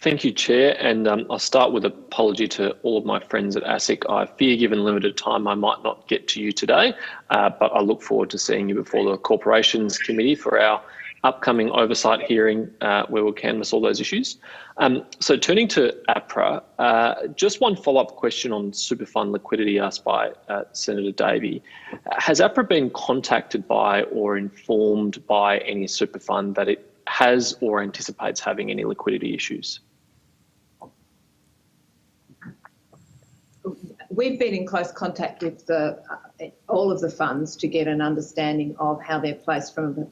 Thank you, Chair, and I'll start with an apology to all of my friends at ASIC. I fear, given limited time, I might not get to you today, but I look forward to seeing you before the Corporations Committee for our upcoming oversight hearing where we'll canvass all those issues. So turning to APRA, just one follow-up question on super fund liquidity asked by Senator Davey. Has APRA been contacted by or informed by any super fund that it has or anticipates having any liquidity issues? We've been in close contact with all of the funds to get an understanding of how they're placed from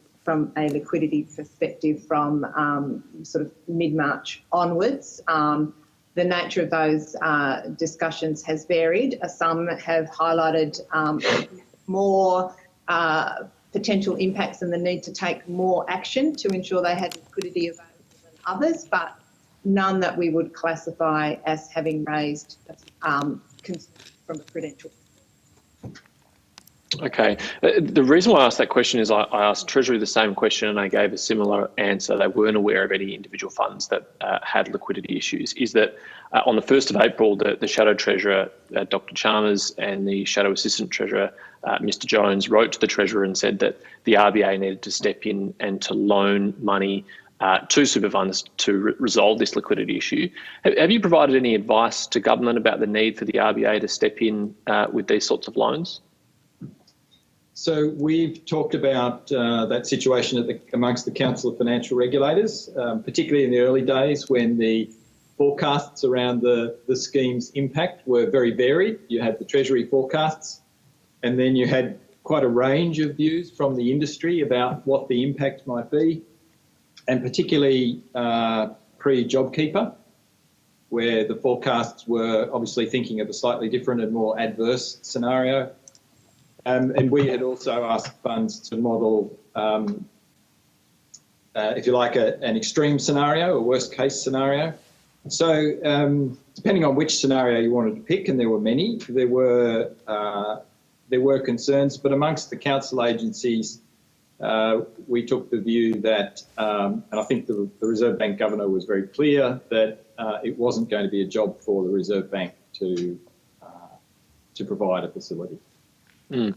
a liquidity perspective from sort of mid-March onwards. The nature of those discussions has varied. Some have highlighted more potential impacts and the need to take more action to ensure they had liquidity available than others, but none that we would classify as having raised concerns from a prudential. Okay. The reason why I asked that question is I asked Treasury the same question and I gave a similar answer. They weren't aware of any individual funds that had liquidity issues. Is that on the 1st of April, the Shadow Treasurer, Dr. Chalmers, and the Shadow Assistant Treasurer, Mr. Jones, wrote to the Treasurer and said that the RBA needed to step in and to loan money to super funds to resolve this liquidity issue. Have you provided any advice to government about the need for the RBA to step in with these sorts of loans? So we've talked about that situation amongst the Council of Financial Regulators, particularly in the early days when the forecasts around the scheme's impact were very varied. You had the Treasury forecasts, and then you had quite a range of views from the industry about what the impact might be, and particularly pre-JobKeeper, where the forecasts were obviously thinking of a slightly different and more adverse scenario. And we had also asked funds to model, if you like, an extreme scenario, a worst case scenario. So depending on which scenario you wanted to pick, and there were many, there were concerns, but amongst the council agencies, we took the view that, and I think the Reserve Bank Governor was very clear that it wasn't going to be a job for the Reserve Bank to provide a facility. And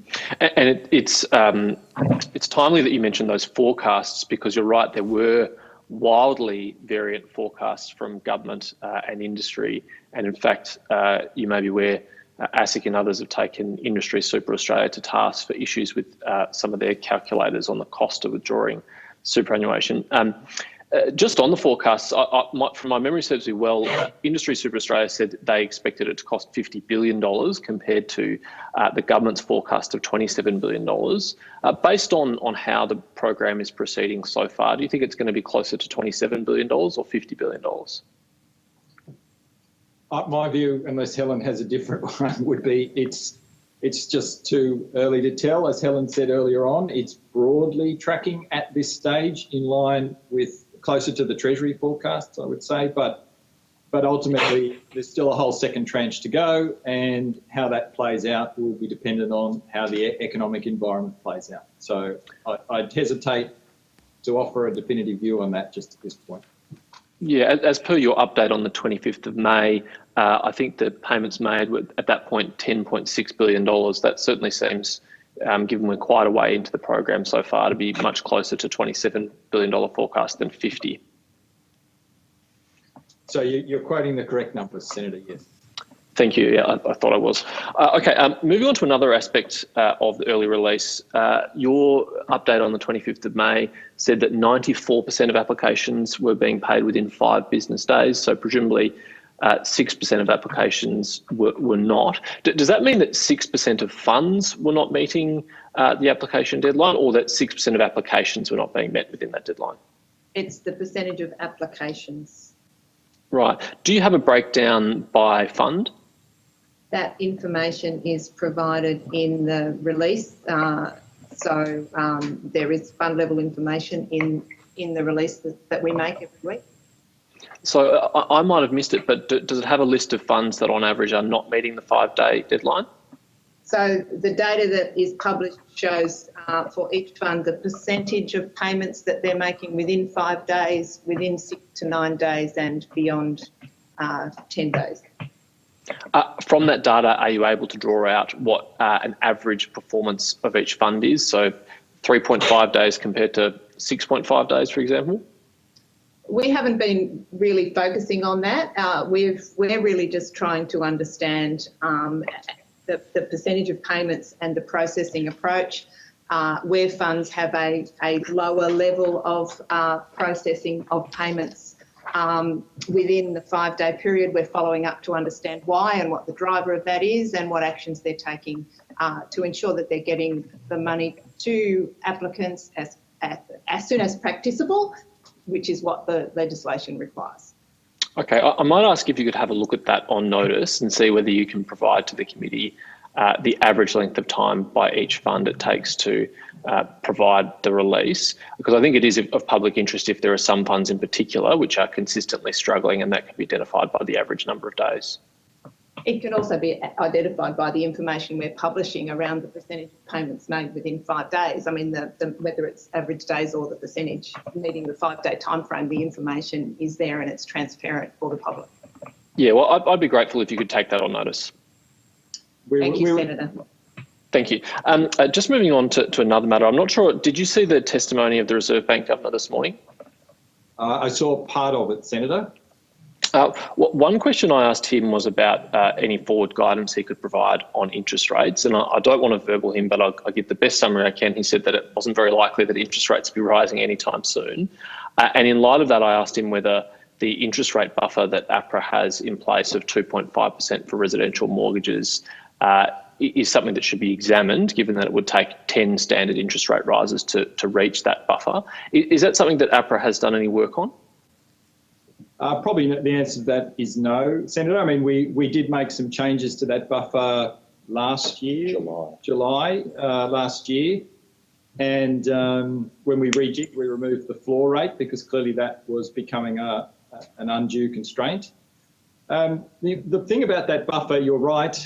it's timely that you mentioned those forecasts, because you're right, there were wildly variant forecasts from government and industry, and in fact you may be aware ASIC and others have taken Industry Super Australia to task for issues with some of their calculators on the cost of withdrawing superannuation. Just on the forecasts, from my memory serves me well, Industry Super Australia said they expected it to cost $50 billion compared to the government's forecast of $27 billion. Based on how the program is proceeding so far, do you think it's going to be closer to $27 billion or $50 billion? My view, unless Helen has a different one, would be it's just too early to tell. As Helen said earlier on, it's broadly tracking at this stage in line with closer to the Treasury forecasts, I would say, but ultimately there's still a whole second tranche to go, and how that plays out will be dependent on how the economic environment plays out. So I'd hesitate to offer a definitive view on that just at this point. Yeah, as per your update on the 25th of May, I think the payments made were at that point $10.6 billion. That certainly seems, given we're quite a way into the program so far, to be much closer to $27 billion forecast than 50. So you're quoting the correct numbers, Senator, yes. Thank you. Yeah, I thought I was. Okay, moving on to another aspect of the early release. Your update on the 25th of May said that 94% of applications were being paid within 5 business days. So presumably 6% of applications were not. Does that mean that 6% of funds were not meeting the application deadline, or that 6% of applications were not being met within that deadline? It's the percentage of applications. Right. Do you have a breakdown by fund? That information is provided in the release. So there is fund level information in the release that we make every week. So I might have missed it, but does it have a list of funds that on average are not meeting the 5-day deadline? So the data that is published shows for each fund the percentage of payments that they're making within 5 days, within 6 to 9 days and beyond 10 days. From that data, are you able to draw out what an average performance of each fund is? So 3.5 days compared to 6.5 days, for example? We haven't been really focusing on that. We're really just trying to understand the percentage of payments and the processing approach. Where funds have a lower level of processing of payments within the 5-day period, we're following up to understand why and what the driver of that is and what actions they're taking to ensure that they're getting the money to applicants as soon as practicable, which is what the legislation requires. Okay, I might ask if you could have a look at that on notice and see whether you can provide to the committee the average length of time by each fund it takes to provide the release, because I think it is of public interest if there are some funds in particular which are consistently struggling, and that can be identified by the average number of days. It can also be identified by the information we're publishing around the percentage of payments made within 5 days. I mean, whether it's average days or the percentage meeting the 5-day timeframe, the information is there and it's transparent for the public. Yeah, well, I'd be grateful if you could take that on notice. Thank you, Senator. Thank you. Just moving on to another matter. I'm not sure, did you see the testimony of the Reserve Bank Governor this morning? I saw part of it, Senator. One question I asked him was about any forward guidance he could provide on interest rates. And I don't want to verbal him, but I'll give the best summary I can. He said that it wasn't very likely that interest rates would be rising anytime soon. And in light of that, I asked him whether the interest rate buffer that APRA has in place of 2.5% for residential mortgages is something that should be examined, given that it would take 10 standard interest rate rises to reach that buffer. Is that something that APRA has done any work on? Probably the answer to that is no, Senator. I mean, we did make some changes to that buffer last year, July last year. And when we rejigged, we removed the floor rate because clearly that was becoming an undue constraint. The thing about that buffer, you're right,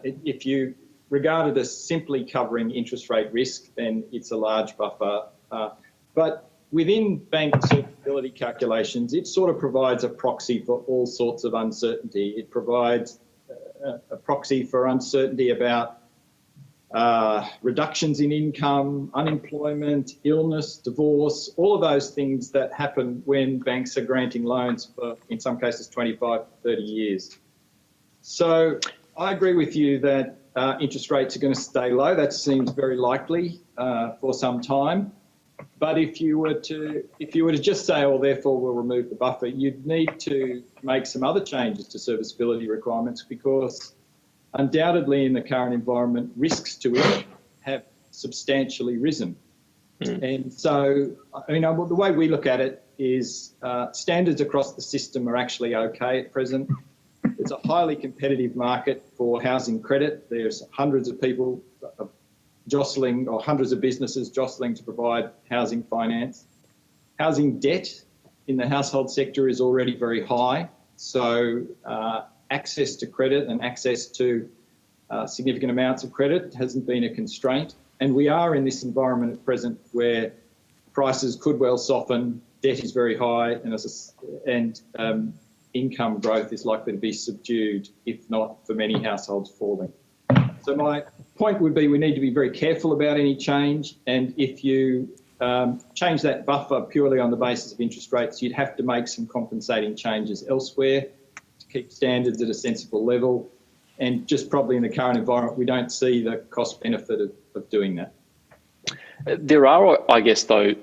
if you regard it as simply covering interest rate risk, then it's a large buffer. But within bank serviceability calculations, it sort of provides a proxy for all sorts of uncertainty. It provides a proxy for uncertainty about reductions in income, unemployment, illness, divorce, all of those things that happen when banks are granting loans for, in some cases, 25 to 30 years. So I agree with you that interest rates are going to stay low. That seems very likely for some time. But if you were to just say, oh, therefore we'll remove the buffer, you'd need to make some other changes to serviceability requirements, because undoubtedly in the current environment, risks to it have substantially risen. And so, I mean, the way we look at it is standards across the system are actually okay at present. It's a highly competitive market for housing credit. There's hundreds of people jostling, or hundreds of businesses jostling to provide housing finance. Housing debt in the household sector is already very high. So access to credit and access to significant amounts of credit hasn't been a constraint. And we are in this environment at present where prices could well soften, debt is very high, and income growth is likely to be subdued, if not for many households falling. So my point would be we need to be very careful about any change, and if you change that buffer purely on the basis of interest rates, you'd have to make some compensating changes elsewhere to keep standards at a sensible level. And just probably in the current environment, we don't see the cost benefit of doing that. There are, I guess, though,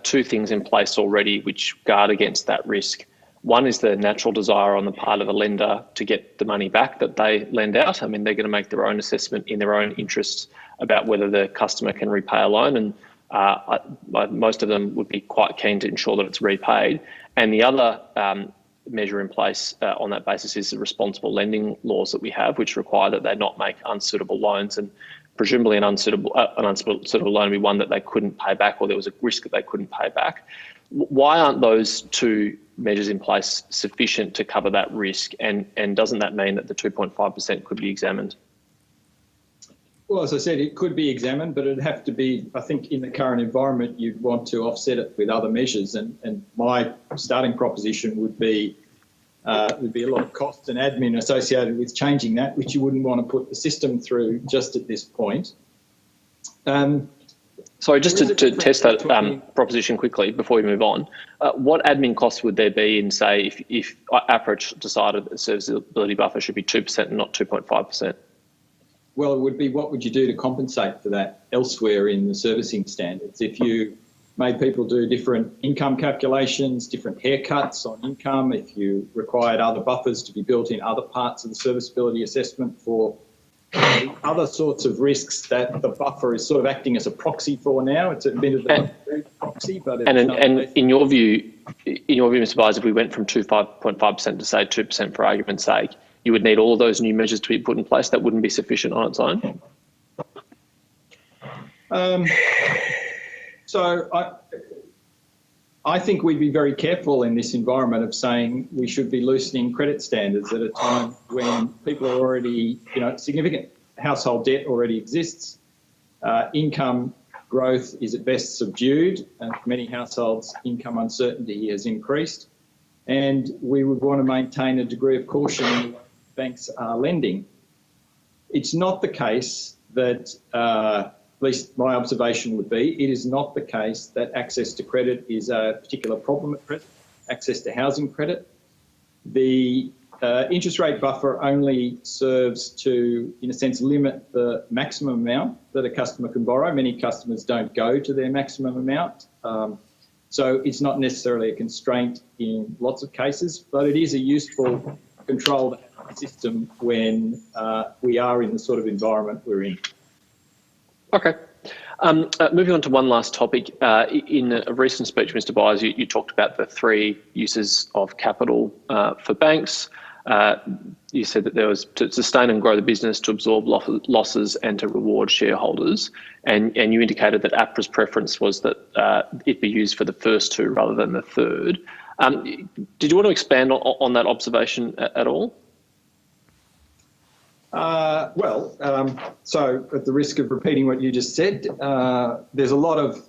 two things in place already which guard against that risk. One is the natural desire on the part of the lender to get the money back that they lend out. I mean, they're going to make their own assessment in their own interests about whether the customer can repay a loan, and most of them would be quite keen to ensure that it's repaid. And the other measure in place on that basis is the responsible lending laws that we have, which require that they not make unsuitable loans, and presumably an unsuitable loan would be one that they couldn't pay back, or there was a risk that they couldn't pay back. Why aren't those two measures in place sufficient to cover that risk? And doesn't that mean that the 2.5% could be examined? Well, as I said, it could be examined, but it'd have to be, I think, in the current environment, you'd want to offset it with other measures. And my starting proposition would be there'd be a lot of cost and admin associated with changing that, which you wouldn't want to put the system through just at this point. Sorry, just to test that proposition quickly before we move on, what admin costs would there be in, say, if APRA decided that the serviceability buffer should be 2% and not 2.5%? Well, it would be, what would you do to compensate for that elsewhere in the servicing standards? If you made people do different income calculations, different haircuts on income, if you required other buffers to be built in other parts of the serviceability assessment for other sorts of risks that the buffer is sort of acting as a proxy for now. It's admitted that it's a proxy, but it's and in your view, Mr. Byers, if we went from 2.5% to say 2% for argument's sake, you would need all of those new measures to be put in place. That wouldn't be sufficient on its own. So I think we'd be very careful in this environment of saying we should be loosening credit standards at a time when people are already, significant household debt already exists. Income growth is at best subdued, and for many households, income uncertainty has increased. And we would want to maintain a degree of caution in the way banks are lending. It's not the case that, at least my observation would be, it is not the case that access to credit is a particular problem at present, access to housing credit. The interest rate buffer only serves to, in a sense, limit the maximum amount that a customer can borrow. Many customers don't go to their maximum amount. So it's not necessarily a constraint in lots of cases, but it is a useful controlled system when we are in the sort of environment we're in. Okay. Moving on to one last topic. In a recent speech, Mr. Byers, you talked about the three uses of capital for banks. You said that there was to sustain and grow the business, to absorb losses and to reward shareholders. And you indicated that APRA's preference was that it be used for the first two rather than the third. Did you want to expand on that observation at all? So at the risk of repeating what you just said, there's a lot of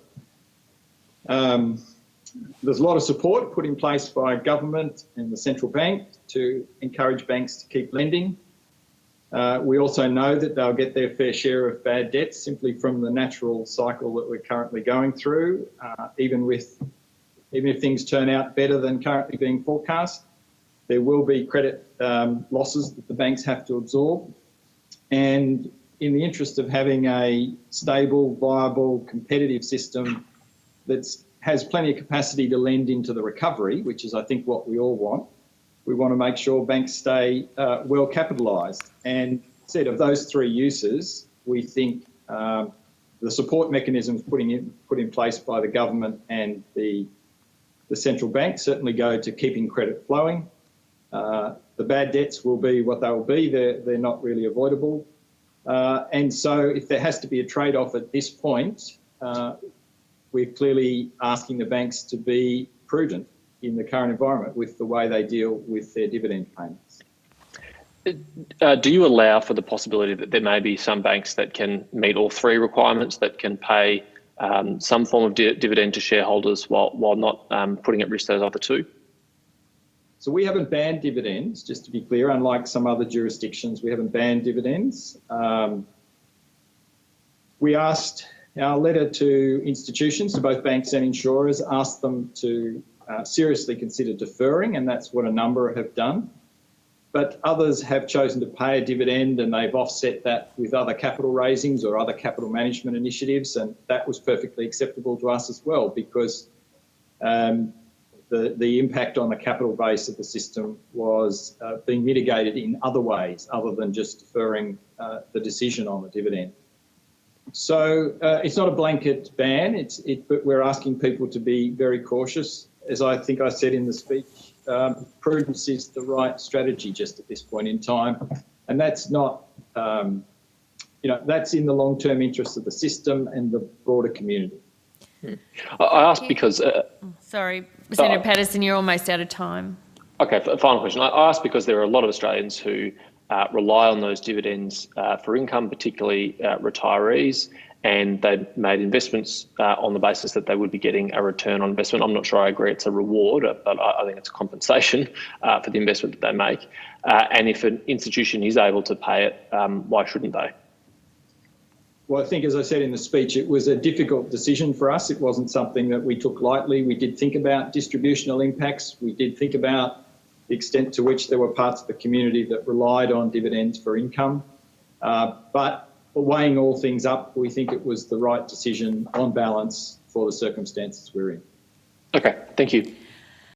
support put in place by government and the central bank to encourage banks to keep lending. We also know that they'll get their fair share of bad debts simply from the natural cycle that we're currently going through, even if things turn out better than currently being forecast. There will be credit losses that the banks have to absorb. And in the interest of having a stable, viable, competitive system that has plenty of capacity to lend into the recovery, which is, I think, what we all want, we want to make sure banks stay well capitalised. And instead of those three uses, we think the support mechanisms put in place by the government and the central bank certainly go to keeping credit flowing. The bad debts will be what they will be. They're not really avoidable. And so if there has to be a trade-off at this point, we're clearly asking the banks to be prudent in the current environment with the way they deal with their dividend payments. Do you allow for the possibility that there may be some banks that can meet all three requirements, that can pay some form of dividend to shareholders while not putting at risk those other two? So we haven't banned dividends, just to be clear, unlike some other jurisdictions, we haven't banned dividends. We asked our letter to institutions, to both banks and insurers, asked them to seriously consider deferring, and that's what a number have done. But others have chosen to pay a dividend and they've offset that with other capital raisings or other capital management initiatives, and that was perfectly acceptable to us as well, because the impact on the capital base of the system was being mitigated in other ways other than just deferring the decision on the dividend. So it's not a blanket ban, but we're asking people to be very cautious. As I think I said in the speech, prudence is the right strategy just at this point in time, and that's not, that's in the long-term interest of the system and the broader community. I asked because... Sorry, Senator Paterson, you're almost out of time. Okay, final question. I asked because there are a lot of Australians who rely on those dividends for income, particularly retirees, and they made investments on the basis that they would be getting a return on investment. I'm not sure I agree it's a reward, but I think it's compensation for the investment that they make. And if an institution is able to pay it, why shouldn't they? Well, I think, as I said in the speech, it was a difficult decision for us. It wasn't something that we took lightly. We did think about distributional impacts. We did think about the extent to which there were parts of the community that relied on dividends for income. But weighing all things up, we think it was the right decision on balance for the circumstances we're in. Okay, thank you.